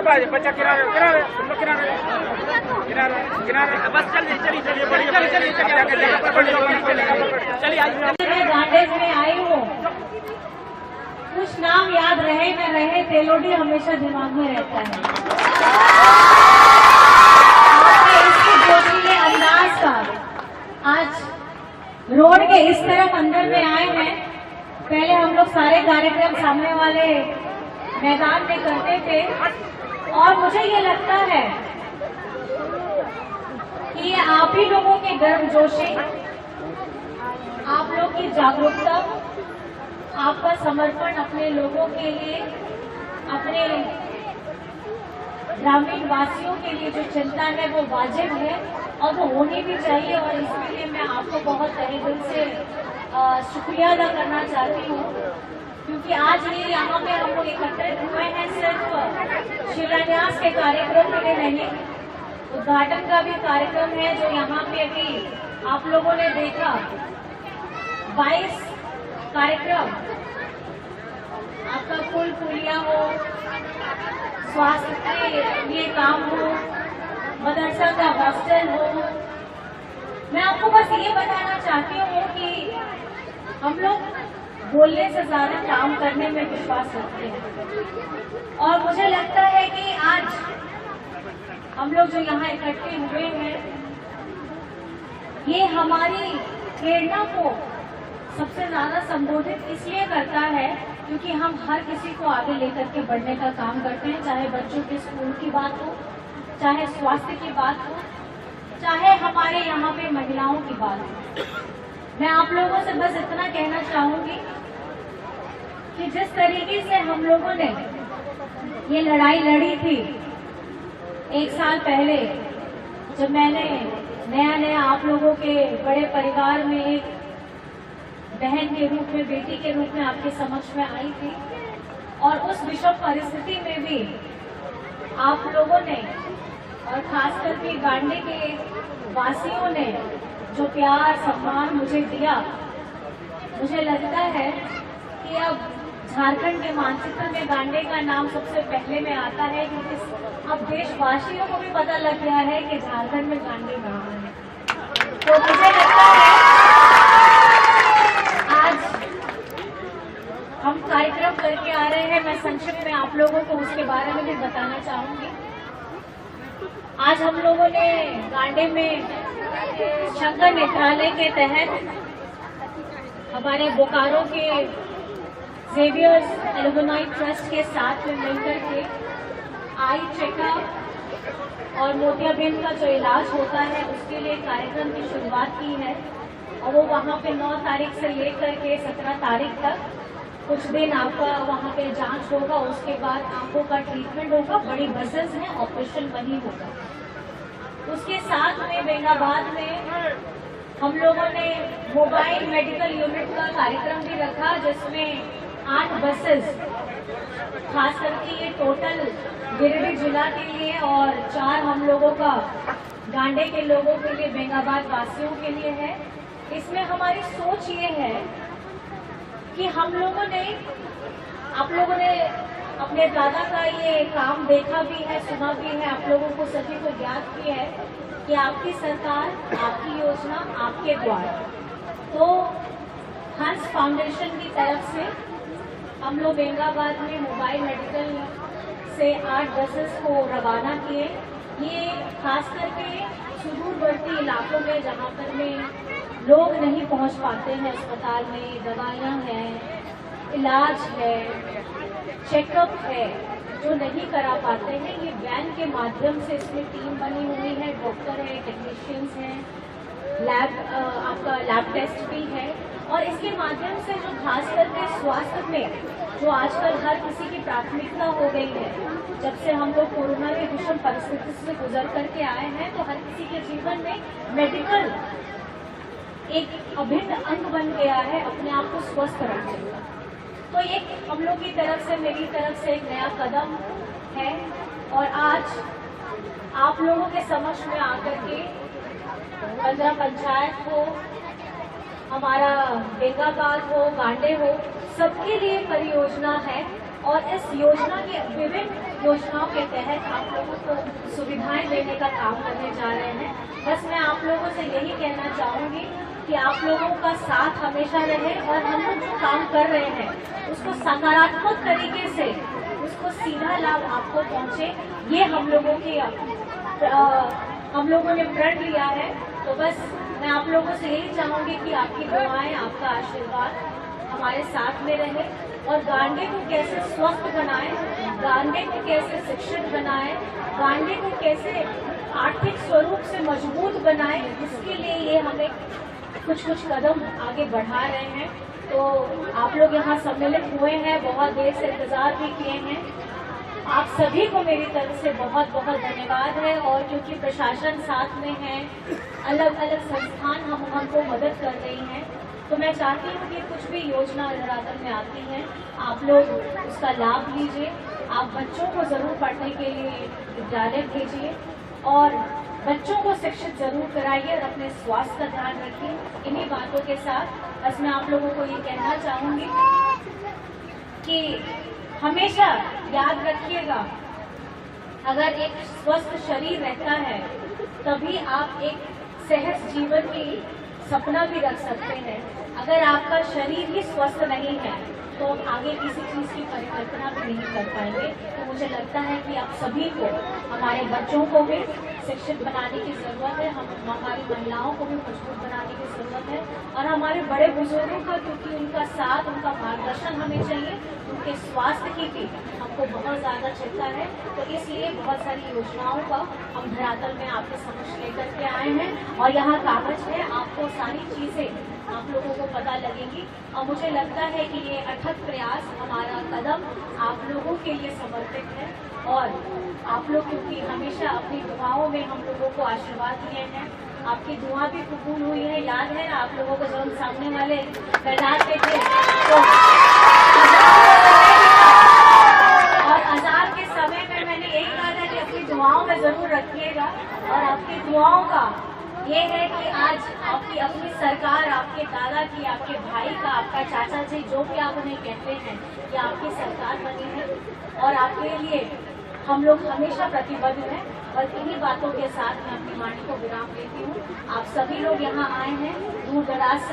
बच्चा किनारे किनारे तुम लोग किनारे किनारे किनारे बस चलिए चलिए चलिए चलिए मैं गांडेज में आई हूँ। कुछ नाम याद रहे न रहे, तेलोडी हमेशा दिमाग में रहता है। इसके जोशीले अंदाज का आज रोड के इस तरफ अंदर में आए हैं। पहले हम लोग सारे कार्यक्रम सामने वाले मैदान में करते थे और मुझे ये लगता है कि ये आप ही लोगों की गर्मजोशी, आप लोग की जागरूकता, आपका समर्पण अपने लोगों के लिए, अपने ग्रामीण वासियों के लिए जो चिंता है वो वाजिब है और वो होनी भी चाहिए। और इसके लिए मैं आपको बहुत तहे दिल से शुक्रिया अदा करना चाहती हूँ, क्योंकि आज ये यहाँ पे हम लोग एकत्रित हुए हैं सिर्फ शिलान्यास के कार्यक्रम के लिए नहीं, उद्घाटन का भी कार्यक्रम है जो यहाँ पे अभी आप लोगों ने देखा। 22 कार्यक्रम, आपका पुल पुलिया हो, स्वास्थ्य के लिए काम हो, मदरसा का हॉस्टल हो। मैं आपको बस ये बताना चाहती हूँ कि हम लोग बोलने से ज्यादा काम करने में विश्वास रखते हैं और मुझे लगता है कि आज हम लोग जो यहाँ इकट्ठे हुए हैं, ये हमारी प्रेरणा को सबसे ज्यादा संबोधित इसलिए करता है क्योंकि हम हर किसी को आगे लेकर के बढ़ने का काम करते हैं, चाहे बच्चों के स्कूल की बात हो, चाहे स्वास्थ्य की बात हो, चाहे हमारे यहाँ पे महिलाओं की बात हो। मैं आप लोगों से बस इतना कहना चाहूंगी कि जिस तरीके से हम लोगों ने ये लड़ाई लड़ी थी 1 साल पहले, जब मैंने नया आप लोगों के बड़े परिवार में एक बहन के रूप में, बेटी के रूप में आपके समक्ष में आई थी, और उस विषम परिस्थिति में भी आप लोगों ने और खासकर के गांडे के वासियों ने जो प्यार सम्मान मुझे दिया, मुझे लगता है कि अब झारखंड के मानचित्र में गांडे का नाम सबसे पहले में आता है, क्योंकि अब देशवासियों को भी पता लग गया है कि झारखंड में गांडे कहाँ है। तो मुझे लगता है आज हम कार्यक्रम करके आ रहे हैं। मैं संक्षिप्त में आप लोगों को उसके बारे में भी बताना चाहूंगी। आज हम लोगों ने गांडे में शंकर नेत्रालय के तहत हमारे बोकारो के जेवियर्स एल्युमनाई ट्रस्ट के साथ में मिलकर के आई चेकअप और मोतियाबिंद का जो इलाज होता है उसके लिए कार्यक्रम की शुरुआत की है। और वो वहाँ पे 9 तारीख से लेकर के 17 तारीख तक कुछ दिन आपका वहाँ पे जांच होगा, उसके बाद आंखों का ट्रीटमेंट होगा। बड़ी बसेस हैं, ऑपरेशन वहीं होगा। उसके साथ में बेंगाबाद में हम लोगों ने मोबाइल मेडिकल यूनिट का कार्यक्रम भी रखा, जिसमें 8 बसेस, खास करके ये टोटल गिरिडीह जिला के लिए और 4 हम लोगों का गांडे के लोगों के लिए, बेंगाबाद वासियों के लिए है। इसमें हमारी सोच ये है कि हम लोगों ने, आप लोगों ने अपने दादा का ये काम देखा भी है, सुना भी है, आप लोगों को सभी को ज्ञात भी है कि आपकी सरकार, आपकी योजना, आपके द्वारा। तो हंस फाउंडेशन की तरफ से हम लोग बेंगाबाद में मोबाइल मेडिकल से 8 बसेस को रवाना किए। ये खास करके सुदूरवर्ती इलाकों में जहाँ पर में लोग नहीं पहुँच पाते हैं, अस्पताल में दवाइयाँ हैं, इलाज है, चेकअप है, जो नहीं करा पाते हैं, ये वैन के माध्यम से इसमें टीम बनी हुई है, डॉक्टर है, टेक्नीशियंस हैं, लैब, आपका लैब टेस्ट भी है। और इसके माध्यम से जो खास करके स्वास्थ्य में जो आजकल हर किसी की प्राथमिकता हो गई है, जब से हम लोग कोरोना की विषम परिस्थिति से गुजर करके आए हैं, तो हर किसी के जीवन में मेडिकल एक अभिन्न अंग बन गया है अपने आप को स्वस्थ रखने का। तो एक हम लोग की तरफ से, मेरी तरफ से एक नया कदम है। और आज आप लोगों के समक्ष में आकर के 15 पंचायत हो, हमारा बेंगाबाद हो, गांडे हो, सबके लिए परियोजना है और इस योजना के विभिन्न योजनाओं के तहत आप लोगों को सुविधाएं देने का काम करने जा रहे हैं। बस मैं आप लोगों से यही कहना चाहूँगी कि आप लोगों का साथ हमेशा रहे और हम लोग जो काम कर रहे हैं उसको सकारात्मक तरीके से उसको सीधा लाभ आपको पहुँचे, ये हम लोगों ने प्रण लिया है। तो बस मैं आप लोगों से यही चाहूँगी कि आपकी दुआएं, आपका आशीर्वाद हमारे साथ में रहे और गांडे को कैसे स्वस्थ बनाए, गांडे को कैसे शिक्षित बनाए, गांडे को कैसे आर्थिक स्वरूप से मजबूत बनाए, इसके लिए ये हमें कुछ कदम आगे बढ़ा रहे हैं। तो आप लोग यहाँ सम्मिलित हुए हैं, बहुत देर से इंतजार भी किए हैं। आप सभी को मेरी तरफ से बहुत बहुत धन्यवाद है। और क्योंकि प्रशासन साथ में है, अलग अलग संस्थान हमको मदद कर रही हैं, तो मैं चाहती हूँ कि कुछ भी योजना धरातल में आती है आप लोग उसका लाभ लीजिए। आप बच्चों को ज़रूर पढ़ने के लिए विद्यालय भेजिए और बच्चों को शिक्षित जरूर कराइए और अपने स्वास्थ्य का ध्यान रखिए। इन्हीं बातों के साथ बस मैं आप लोगों को ये कहना चाहूँगी कि हमेशा याद रखिएगा, अगर एक स्वस्थ शरीर रहता है तभी आप एक सहज जीवन की सपना भी रख सकते हैं। अगर आपका शरीर ही स्वस्थ नहीं है तो आप आगे किसी चीज़ की परिकल्पना भी नहीं कर पाएंगे। तो मुझे लगता है कि आप सभी को, हमारे बच्चों को भी शिक्षित बनाने की ज़रूरत है, हमारी महिलाओं को भी मजबूत बनाने की ज़रूरत है और हमारे बड़े बुजुर्गों का, क्योंकि उनका साथ, उनका मार्गदर्शन हमें चाहिए, उनके स्वास्थ्य की भी हमको बहुत ज़्यादा चिंता है। तो इसलिए बहुत सारी योजनाओं का हम धरातल में आपके समक्ष लेकर के आए हैं और यहाँ कागज में आपको सारी चीज़ें आप लोगों को पता लगेगी। और मुझे लगता है कि ये अथक प्रयास, हमारा कदम आप लोगों के लिए समर्पित है और आप लोग क्योंकि हमेशा अपनी दुआओं में हम लोगों को आशीर्वाद दिए हैं, आपकी दुआ भी कबूल हुई है। याद है ना आप लोगों को जब हम सामने वाले मैदान में थे तो और अज़ान के समय में मैंने यही कहा था कि अपनी दुआओं में ज़रूर रखिएगा। और आपकी दुआओं का ये है कि आज आपकी अपनी सरकार, आपके दादा की, आपके भाई का, आपका चाचा जी, जो भी आप उन्हें कहते हैं, कि आपकी सरकार बनी है और आपके लिए हम लोग हमेशा प्रतिबद्ध हैं। और इन्हीं बातों के साथ मैं अपनी वाणी को विराम देती हूँ। आप सभी लोग यहाँ आए हैं दूर दराज से।